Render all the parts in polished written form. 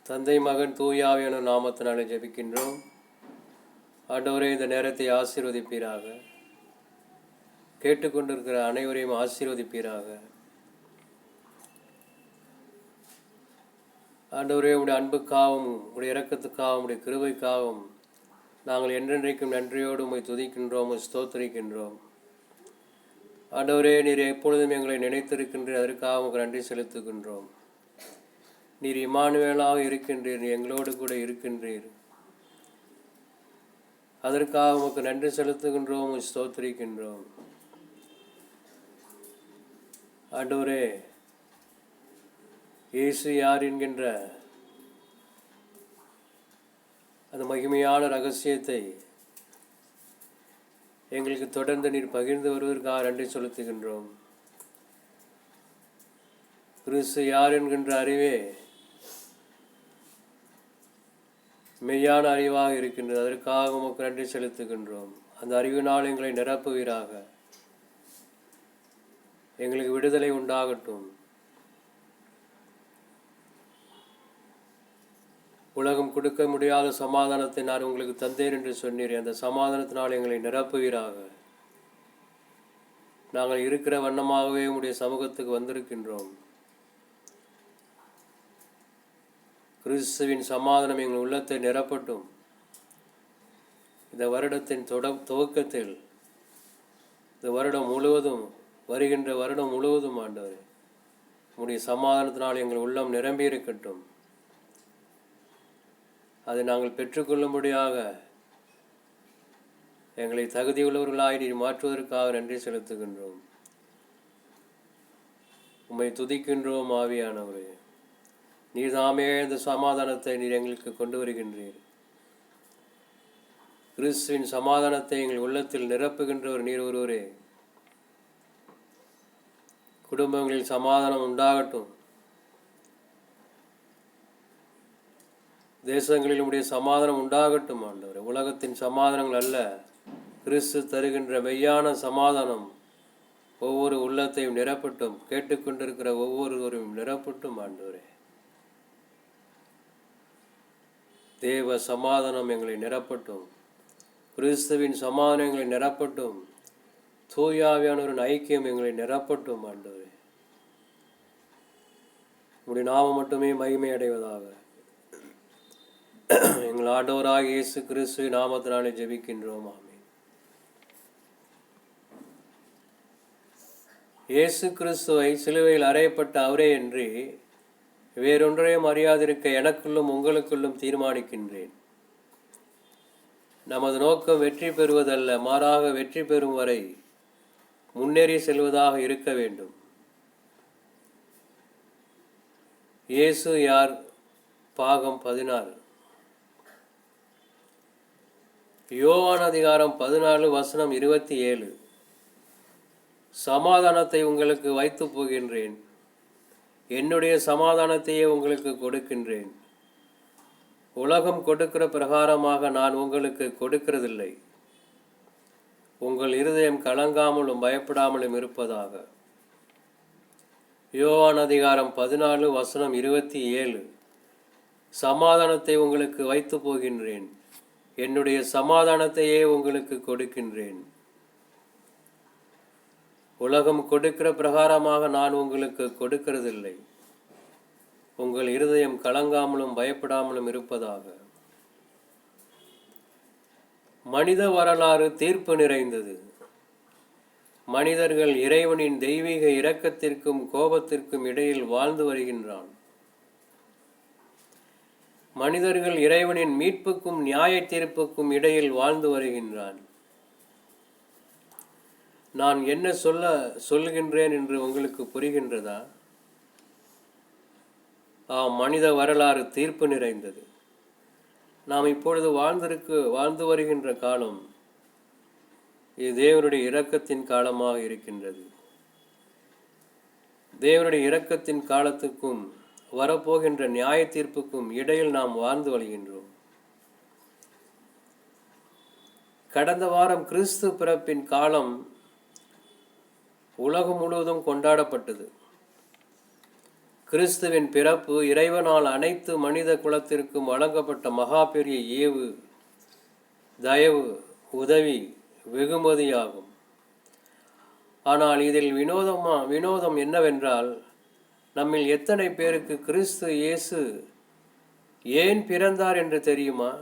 தந்தை மகன் தூயாவியான நாமத்தினாலே ஜெபிக்கின்றோம். ஆண்டவரே, இந்த நேரத்தை ஆசீர்வதிப்பீராக. கேட்டுக்கொண்டிருக்கிற அனைவரையும் ஆசீர்வதிப்பீராக. ஆண்டவரே, உடைய அன்புக்காகவும் உடைய இரக்கத்துக்காகவும் உடைய கிருபைக்காகவும் நாங்கள் என்றென்றைக்கும் நன்றியோடு உம்மை துதிக்கின்றோம், ஸ்தோத்திரிக்கின்றோம். ஆண்டவரே, நீர் எப்பொழுதும் எங்களை நினைத்திருக்கின்றீர், அதற்காக உங்களுக்கு நன்றி செலுத்துகின்றோம். நீர் இம்மானுவேலாக இருக்கின்றீர், நீ எங்களோடு கூட இருக்கின்றீர். அதற்காக உமக்கு நன்றி செலுத்துகின்றோம், ஸ்தோத்திரிக்கின்றோம். ஆண்டவரே, இயேசு யார் என்கின்ற அந்த மகிமையான ரகசியத்தை எங்களுக்கு தொடர்ந்து நீர் பகிர்ந்து வருவதற்காக நன்றி செலுத்துகின்றோம். கிறிஸ்து யார் என்கின்ற அறிவே மெய்யான அறிவாக இருக்கின்றது. அதற்காக உமக்கு நன்றி செலுத்துகின்றோம். அந்த அறிவினால் எங்களை நிரப்புவீராக. எங்களுக்கு விடுதலை உண்டாகட்டும். உலகம் கொடுக்க முடியாத சமாதானத்தை நான் உங்களுக்கு தந்தேன் என்று சொன்னீர். அந்த சமாதானத்தினால் எங்களை நிரப்புவீராக. நாங்கள் இருக்கிற வண்ணமாகவே உம்முடைய சமூகத்துக்கு வந்திருக்கின்றோம். கிறிஸ்துவின் சமாதானம் எங்கள் உள்ளத்தை நிரப்பட்டும். இந்த வருடத்தின் துவக்கத்தில், இந்த வருடம் முழுவதும், வருகின்ற வருடம் முழுவதும் ஆண்டவரே, உம்முடைய சமாதானத்தினால் எங்கள் உள்ளம் நிரம்பி இருக்கட்டும். அதை நாங்கள் பெற்றுக்கொள்ளும்படியாக எங்களை தகுதியுள்ளவர்களாய் நீர் மாற்றுவதற்காக நன்றி செலுத்துகின்றோம். உம்மை துதிக்கின்றோம். ஆவியானவரே, நீர் தாமே இந்த சமாதானத்தை நீர் எங்களுக்கு கொண்டு வருகின்றீர். கிறிஸ்துவின் சமாதானத்தை எங்கள் உள்ளத்தில் நிரப்புகின்றவர் நீர் ஒருவரே. குடும்பங்களில் சமாதானம் உண்டாகட்டும். தேசங்களில் உடைய சமாதானம் உண்டாகட்டும் ஆண்டவரே. உலகத்தின் சமாதானங்கள் அல்ல, கிறிஸ்து தருகின்ற மெய்யான சமாதானம் ஒவ்வொரு உள்ளத்தையும் நிரப்பட்டும். கேட்டுக்கொண்டிருக்கிற ஒவ்வொருவரையும் நிரப்பட்டும் ஆண்டவரே. தேவ சமாதானம் எங்களை நிரப்பட்டும். கிறிஸ்துவின் சமாதானம் எங்களை நிரப்பட்டும். தூயாவியானவரின் ஐக்கியம் எங்களை நிரப்பட்டும் ஆண்டவரே. உம்முடைய நாமம் மட்டுமே மகிமை அடைவதாக. எங்கள் ஆண்டவராக இயேசு கிறிஸ்துவின் நாமத்தினாலே ஜெபிக்கின்றோம். ஆமென். இயேசு கிறிஸ்துவை சிலுவையில் அறையப்பட்ட அவரே என்று வேறொன்றையும் அறியாதிருக்க எனக்குள்ளும் உங்களுக்குள்ளும் தீர்மானிக்கின்றேன். நமது நோக்கம் வெற்றி பெறுவதல்ல, மாறாக வெற்றி பெறும் வரை முன்னேறி செல்வதாக இருக்க வேண்டும். இயேசு யார்? பாகம் 16. யோவான் அதிகாரம் 14 வசனம் 27. சமாதானத்தை உங்களுக்கு வைத்து போகின்றேன், என்னுடைய சமாதானத்தையே உங்களுக்கு கொடுக்கின்றேன். உலகம் கொடுக்கிற பிரகாரமாக நான் உங்களுக்கு கொடுக்கிறதில்லை. உங்கள் இருதயம் கலங்காமலும் பயப்படாமலும் இருப்பதாக. யோவான் அதிகாரம் 14 வசனம் 27. சமாதானத்தை உங்களுக்கு வைத்து போகின்றேன், என்னுடைய சமாதானத்தையே உங்களுக்கு கொடுக்கின்றேன். உலகம் கொடுக்கிற பிரகாரமாக நான் உங்களுக்கு கொடுக்கிறதில்லை. உங்கள் இருதயம் கலங்காமலும் பயப்படாமலும் இருப்பதாக. மனித வரலாறு தீர்ப்பு நிறைந்தது. மனிதர்கள் இறைவனின் தெய்வீக இரக்கத்திற்கும் கோபத்திற்கும் இடையில் வாழ்ந்து வருகின்றான். மனிதர்கள் இறைவனின் மீட்புக்கும் நியாய தீர்ப்புக்கும் இடையில் வாழ்ந்து வருகின்றான். நான் என்ன சொல்லுகின்றேன் என்று உங்களுக்கு புரிகின்றதா? மனித வரலாறு தீர்ப்பு நிறைந்தது. நாம் இப்பொழுது வாழ்ந்து வருகின்ற காலம் இது தேவனுடைய இரக்கத்தின் காலமாக இருக்கின்றது. தேவனுடைய இரக்கத்தின் காலத்துக்கும் வரப்போகின்ற நியாய தீர்ப்புக்கும் இடையில் நாம் வாழ்ந்து வருகின்றோம். கடந்த வாரம் கிறிஸ்து பிறப்பின் காலம் உலகம் முழுவதும் கொண்டாடப்பட்டது. கிறிஸ்துவின் பிறப்பு இறைவனால் அனைத்து மனித குலத்திற்கும் வழங்கப்பட்ட மகா பெரிய ஏவு, தயவு, உதவி, வெகுமதியாகும். ஆனால் இதில் வினோதம் என்னவென்றால், நம்மில் எத்தனை பேருக்கு கிறிஸ்து இயேசு ஏன் பிறந்தார் என்று தெரியுமா?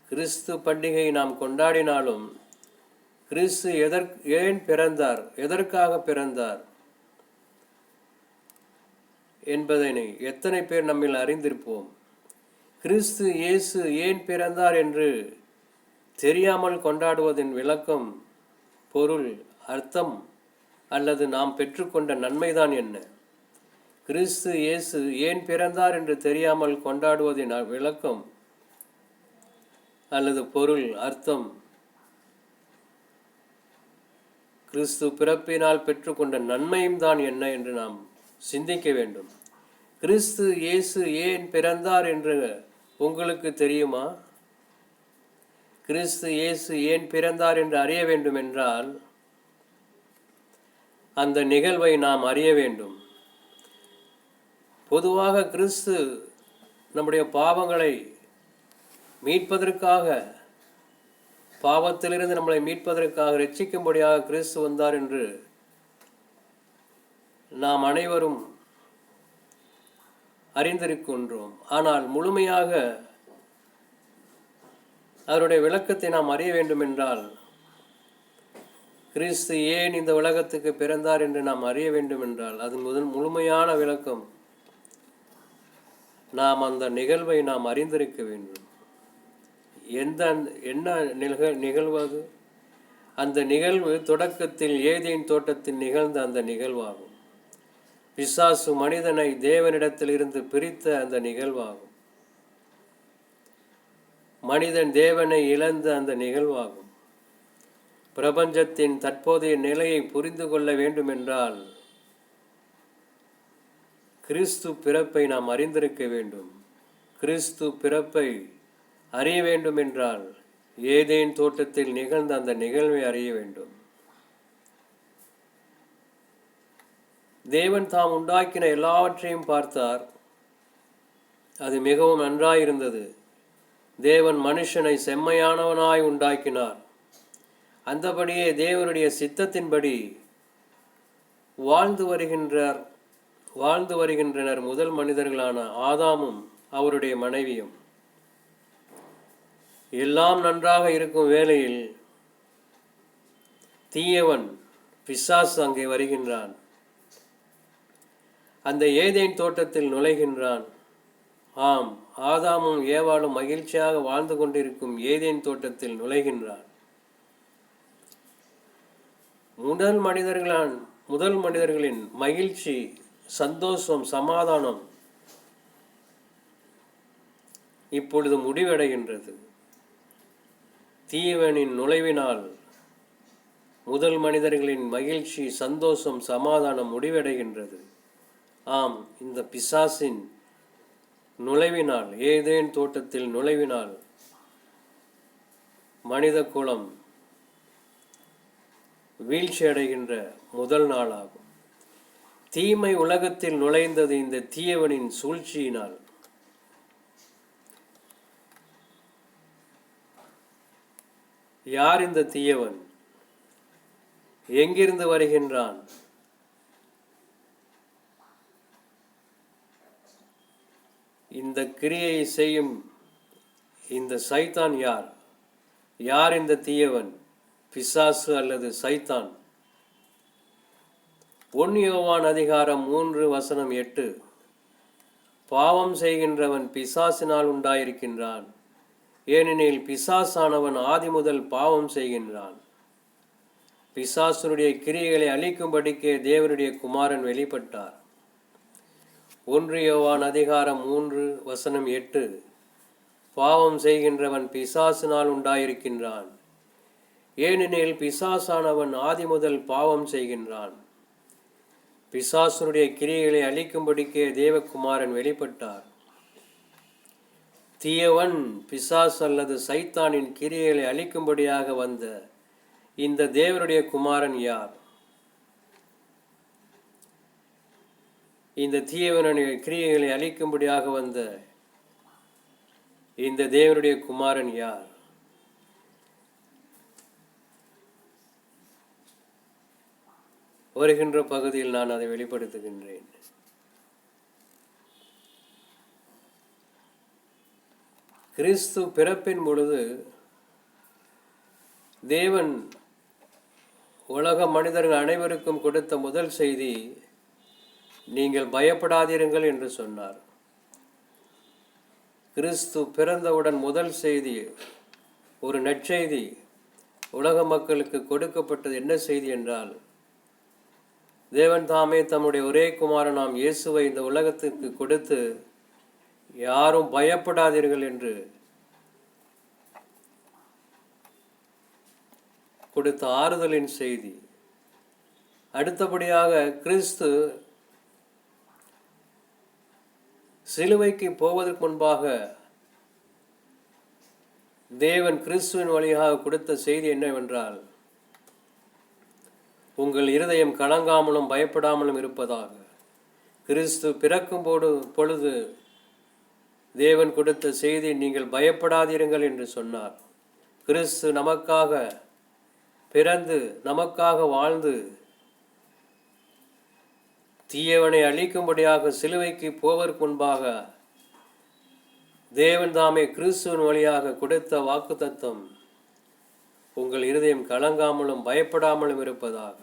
கிறிஸ்து பண்டிகை நாம் கொண்டாடினாலும் கிறிஸ்து ஏன் பிறந்தார், எதற்காக பிறந்தார் என்பதனை எத்தனை பேர் நம்மில் அறிந்திருப்போம்? கிறிஸ்து இயேசு ஏன் பிறந்தார் என்று தெரியாமல் கொண்டாடுவதின் விளக்கம், பொருள், அர்த்தம் அல்லது நாம் பெற்றுக்கொண்ட நன்மைதான் என்ன? கிறிஸ்து இயேசு ஏன் பிறந்தார் என்று தெரியாமல் கொண்டாடுவதின் விளக்கம் அல்லது பொருள், அர்த்தம், கிறிஸ்து பிறப்பினால் பெற்றுக்கொண்ட நன்மையும் தான் என்ன என்று நாம் சிந்திக்க வேண்டும். கிறிஸ்து இயேசு ஏன் பிறந்தார் என்று உங்களுக்கு தெரியுமா? கிறிஸ்து இயேசு ஏன் பிறந்தார் என்று அறிய வேண்டும் என்றால் அந்த நிகழ்வை நாம் அறிய வேண்டும். பொதுவாக கிறிஸ்து நம்முடைய பாவங்களை மீட்பதற்காக, பாவத்திலிருந்து நம்மளை மீட்பதற்காக, ரட்சிக்கும்படியாக கிறிஸ்து வந்தார் என்று நாம் அனைவரும் அறிந்திருக்கின்றோம். ஆனால் முழுமையாக அவருடைய விளக்கத்தை நாம் அறிய வேண்டும் என்றால், கிறிஸ்து ஏன் இந்த உலகத்துக்கு பிறந்தார் என்று நாம் அறிய வேண்டும் என்றால், அது முழுமையான விளக்கம் நாம் அந்த நிகழ்வை நாம் அறிந்திருக்க வேண்டும். என்ன நிகழ்வு அது? அந்த நிகழ்வு தொடக்கத்தில் ஏதேன் தோட்டத்தில் நிகழ்ந்த அந்த நிகழ்வாகும். பிசாசு மனிதனை தேவனிடத்தில் இருந்து பிரித்த அந்த நிகழ்வாகும். மனிதன் தேவனை இழந்த அந்த நிகழ்வாகும். பிரபஞ்சத்தின் தற்போதைய நிலையை புரிந்து கொள்ள வேண்டும் என்றால் கிறிஸ்து பிறப்பை நாம் அறிந்திருக்க வேண்டும். கிறிஸ்து பிறப்பை அறிய வேண்டும் என்றால் ஏதேன் தோட்டத்தில் நிகழ்ந்த அந்த நிகழ்வை அறிய வேண்டும். தேவன் தாம் உண்டாக்கின எல்லாவற்றையும் பார்த்தார். அது மிகவும் நன்றாயிருந்தது. தேவன் மனுஷனை செம்மையானவனாய் உண்டாக்கினார். அந்தபடியே தேவனுடைய சித்தத்தின்படி வாழ்ந்து வருகின்றனர் முதல் மனிதர்களான ஆதாமும் அவருடைய மனைவியும். எல்லாம் நன்றாக இருக்கும் வேளையில் தீயவன் பிசாசு அங்கே வருகின்றான். அந்த ஏதேன் தோட்டத்தில் நுழைகின்றான். ஆம், ஆதாமும் ஏவாளும் மகிழ்ச்சியாக வாழ்ந்து கொண்டிருக்கும் ஏதேன் தோட்டத்தில் நுழைகின்றான். முதல் மனிதர்களின் மகிழ்ச்சி, சந்தோஷம், சமாதானம் இப்பொழுது முடிவடைகின்றது. தீயவனின் நுழைவினால் முதல் மனிதர்களின் மகிழ்ச்சி, சந்தோஷம், சமாதானம் முடிவடைகின்றது. ஆம், இந்த பிசாசின் நுழைவினால், ஏதேன் தோட்டத்தில் நுழைவினால் மனித குலம் வீழ்ச்சி அடைகின்ற முதல் நாளாகும். தீமை உலகத்தில் நுழைந்தது இந்த தீயவனின் சூழ்ச்சியினால். யார் இந்த தீயவன்? எங்கிருந்து வருகின்றான்? இந்த கிரியை செய்யும் இந்த சைத்தான் யார்? யார் இந்த தீயவன்? பிசாசு அல்லது சைத்தான். 1 யோவான் அதிகாரம் 3:8. பாவம் செய்கின்றவன் பிசாசினால் உண்டாயிருக்கின்றான். ஏனெனில் பிசாசானவன் ஆதி முதல் பாவம் செய்கின்றான். பிசாசுடைய கிரியைகளை அழிக்கும்படிக்கே தேவனுடைய குமாரன் வெளிப்பட்டார். 1 யோவான் அதிகாரம் 3:8. பாவம் செய்கின்றவன் பிசாசினால் உண்டாயிருக்கின்றான். ஏனெனில் பிசாசானவன் ஆதி முதல் பாவம் செய்கின்றான். பிசாசுடைய கிரியைகளை அழிக்கும்படிக்கே தேவகுமாரன் வெளிப்பட்டார். தீயவன், பிசாசு அல்லது சைத்தானின் கிரியைகளை அழிக்கும்படியாக வந்த இந்த தேவனுடைய குமாரன் யார்? இந்த தீயவனுடைய கிரியைகளை அழிக்கும்படியாக வந்த இந்த தேவனுடைய குமாரன் யார்? வருகின்ற பகுதியில் நான் அதை வெளிப்படுத்துகின்றேன். கிறிஸ்து பிறப்பின் பொழுது தேவன் உலக மனிதர்கள் அனைவருக்கும் கொடுத்த முதல் செய்தி, நீங்கள் பயப்படாதீர்கள் என்று சொன்னார். கிறிஸ்து பிறந்தவுடன் முதல் செய்தி, ஒரு நற்செய்தி உலக மக்களுக்கு கொடுக்கப்பட்டது. என்ன செய்தி என்றால், தேவன் தாமே தம்முடைய ஒரே குமாரனாம் இயேசுவை இந்த உலகத்திற்கு கொடுத்து யாரும் பயப்படாதீர்கள் என்று கொடுத்த ஆறுதலின் செய்தி. அடுத்தபடியாக கிறிஸ்து சிலுவைக்கு போவதற்கு முன்பாக தேவன் கிறிஸ்துவின் வழியாக கொடுத்த செய்தி என்னவென்றால், உங்கள் இருதயம் கலங்காமலும் பயப்படாமலும் இருப்பதாக. கிறிஸ்து பிறக்கும் பொழுது தேவன் கொடுத்த செய்தி, நீங்கள் பயப்படாதீர்கள் என்று சொன்னார். கிறிஸ்து நமக்காக பிறந்து நமக்காக வாழ்ந்து தீயவனை அழிக்கும்படியாக சிலுவைக்கு போவதற்கு முன்பாக தேவன் தாமே கிறிஸ்துவின் வழியாக கொடுத்த வாக்குத்தத்தம், உங்கள் இருதயம் கலங்காமலும் பயப்படாமலும் இருப்பதாக.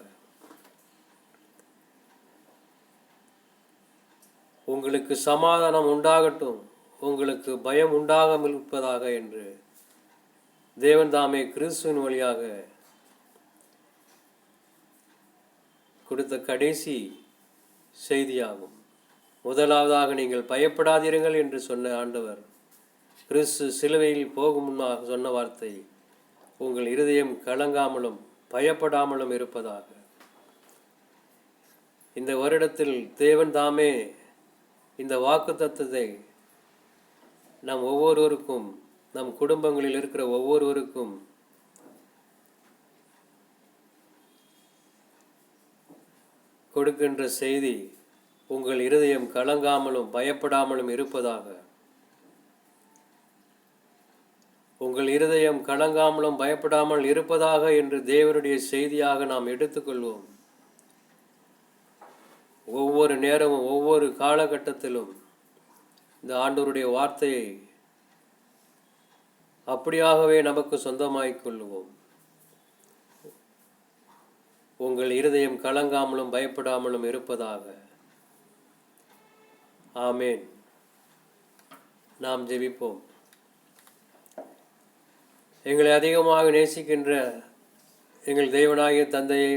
உங்களுக்கு சமாதானம் உண்டாகட்டும், உங்களுக்கு பயம் உண்டாகாமல் இருப்பதாக என்று தேவன் தாமே கிறிஸ்துவின் வழியாக கொடுத்த கடைசி செய்தியாகும். முதலாவதாக நீங்கள் பயப்படாதீர்கள் என்று சொன்ன ஆண்டவர் கிறிஸ்து சிலுவையில் போகும் முன்னாக சொன்ன வார்த்தை, உங்கள் இருதயம் கலங்காமலும் பயப்படாமலும் இருப்பதாக. இந்த வருடத்தில் தேவன் தாமே இந்த வாக்குத்தத்தத்தை நம் ஒவ்வொருவருக்கும், நம் குடும்பங்களில் இருக்கிற ஒவ்வொருவருக்கும் கொடுக்கின்ற செய்தி, உங்கள் இருதயம் கலங்காமலும் பயப்படாமலும் இருப்பதாக. உங்கள் இருதயம் கலங்காமலும் பயப்படாமல் இருப்பதாக என்று தேவனுடைய செய்தியாக நாம் எடுத்துக்கொள்வோம். ஒவ்வொரு நேரமும் ஒவ்வொரு காலகட்டத்திலும் இந்த ஆண்டவருடைய வார்த்தையை அப்படியாகவே நமக்கு சொந்தமாக்கிக் கொள்வோம். உங்கள் இருதயம் கலங்காமலும் பயப்படாமலும் இருப்பதாக. ஆமேன். நாம் ஜெபிப்போம். எங்களை அதிகமாக நேசிக்கின்ற எங்கள் தேவனாகிய தந்தையை,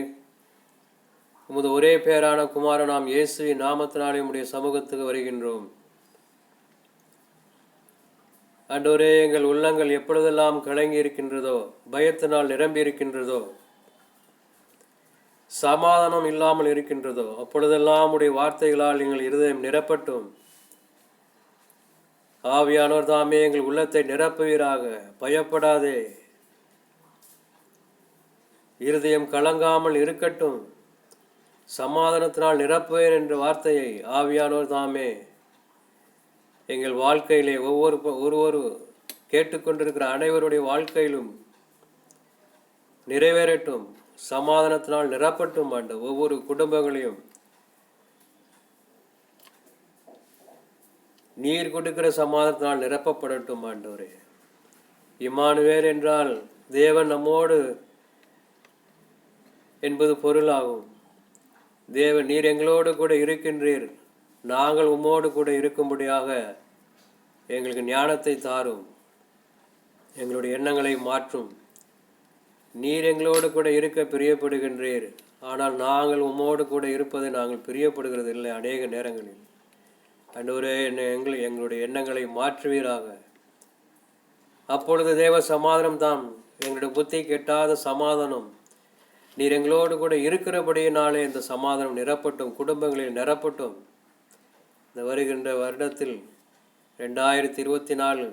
உமது ஒரே பேரான குமாரனாம் இயேசுவின் நாமத்தினாலே உம்முடைய சமூகத்துக்கு வருகின்றோம். ஆண்டவரே, எங்கள் உள்ளங்கள் எப்பொழுதெல்லாம் கலங்கி இருக்கின்றதோ, பயத்தினால் நிரம்பி இருக்கின்றதோ, சமாதானம் இல்லாமல் இருக்கின்றதோ, அப்பொழுதெல்லாம் உடைய வார்த்தைகளால் எங்கள் இருதயம் நிரப்பட்டும். ஆவியானவர் தாமே எங்கள் உள்ளத்தை நிரப்புவீராக. பயப்படாதே, இருதயம் கலங்காமல் இருக்கட்டும், சமாதானத்தினால் நிரப்புவேன் என்ற வார்த்தையை ஆவியானவர் தாமே எங்கள் வாழ்க்கையிலே ஒவ்வொரு கேட்டுக்கொண்டிருக்கிற அனைவருடைய வாழ்க்கையிலும் நிறைவேறட்டும். சமாதானத்தினால் நிரப்பட்டும் ஆண்டு. ஒவ்வொரு குடும்பங்களையும் நீர் கொடுக்கிற சமாதானத்தினால் நிரப்பப்படட்டும் ஆண்டவரே. இம்மானுவேல் என்றால் தேவன் நம்மோடு என்பது பொருளாகும். தேவன், நீர் எங்களோடு கூட இருக்கின்றீர், நாங்கள் உம்மோடு கூட இருக்கும்படியாக எங்களுக்கு ஞானத்தை தாரும், எங்களுடைய எண்ணங்களை மாற்றும். நீர் எங்களோடு கூட இருக்க பிரியப்படுகின்றீர், ஆனால் நாங்கள் உம்மோடு கூட இருப்பதை நாங்கள் பிரியப்படுகிறது இல்லை அநேக நேரங்களில். ஆண்டவரே, எங்களுடைய எண்ணங்களை மாற்றுவீராக. அப்பொழுது தேவ சமாதானம் தான் எங்களுடைய புத்தி கெட்டாத சமாதானம். நீர் எங்களோடு கூட இருக்கிறபடியினாலே இந்த சமாதானம் நிரப்பட்டும், குடும்பங்களில் நிரப்பட்டும். இந்த வருகின்ற வருடத்தில் 2024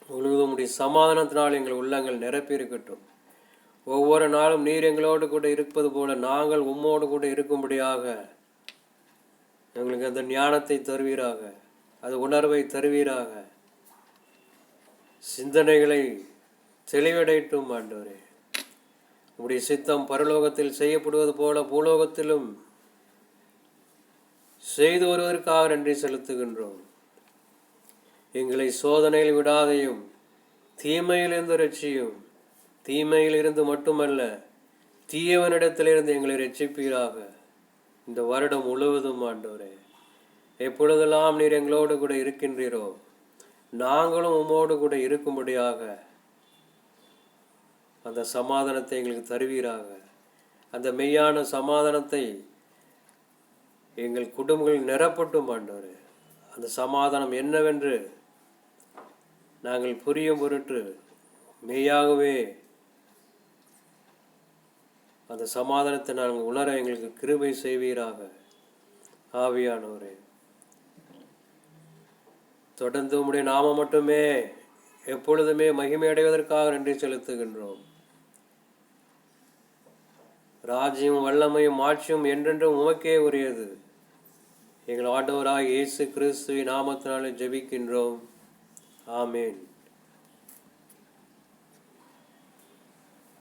முழுவதும் உடைய சமாதானத்தினால் எங்கள் உள்ளங்கள் நிரப்பி இருக்கட்டும். ஒவ்வொரு நாளும் நீர் எங்களோடு கூட இருப்பது போல நாங்கள் உம்மோடு கூட இருக்கும்படியாக எங்களுக்கு அந்த ஞானத்தை தருவீராக, அது உணர்வை தருவீராக, சிந்தனைகளை தெளிவடையட்டும் ஆண்டவரே. உம்முடைய சித்தம் பரலோகத்தில் செய்யப்படுவது போல பூலோகத்திலும் செய்து வருவதற்காக நன்றி செலுத்துகின்றோம். எங்களை சோதனையில் விடாதையும் தீமையிலிருந்து ரட்சியும். தீமையிலிருந்து மட்டுமல்ல, தீயவனிடத்திலிருந்து எங்களை ரட்சிப்பீராக. இந்த வருடம் முழுவதும் ஆண்டவரே, எப்பொழுதெல்லாம் நீர் எங்களோடு கூட இருக்கின்றீரோ, நாங்களும் உம்மோடு கூட இருக்கும்படியாக அந்த சமாதானத்தை எங்களுக்கு தருவீராக. அந்த மெய்யான சமாதானத்தை எங்கள் குடும்பங்கள் நிரப்பட்டும் ஆண்டவரே. அந்த சமாதானம் என்னவென்று நாங்கள் புரியும் பொருட்டு மெய்யாகவே அந்த சமாதானத்தை நாங்கள் உணர எங்களுக்கு கிருபை செய்வீராக. ஆவியானவரே, தொடர்ந்து உம்முடைய நாமம் மட்டுமே எப்பொழுதுமே மகிமை அடைவதற்காக நன்றி செலுத்துகின்றோம். ராஜ்யம், வல்லமையும், ஆட்சியும் என்றென்றும் உமக்கே உரியது. எங்கள் ஆண்டவராக இயேசு கிறிஸ்துவின் நாமத்தினாலே ஜெபிக்கின்றோம். ஆமேன்.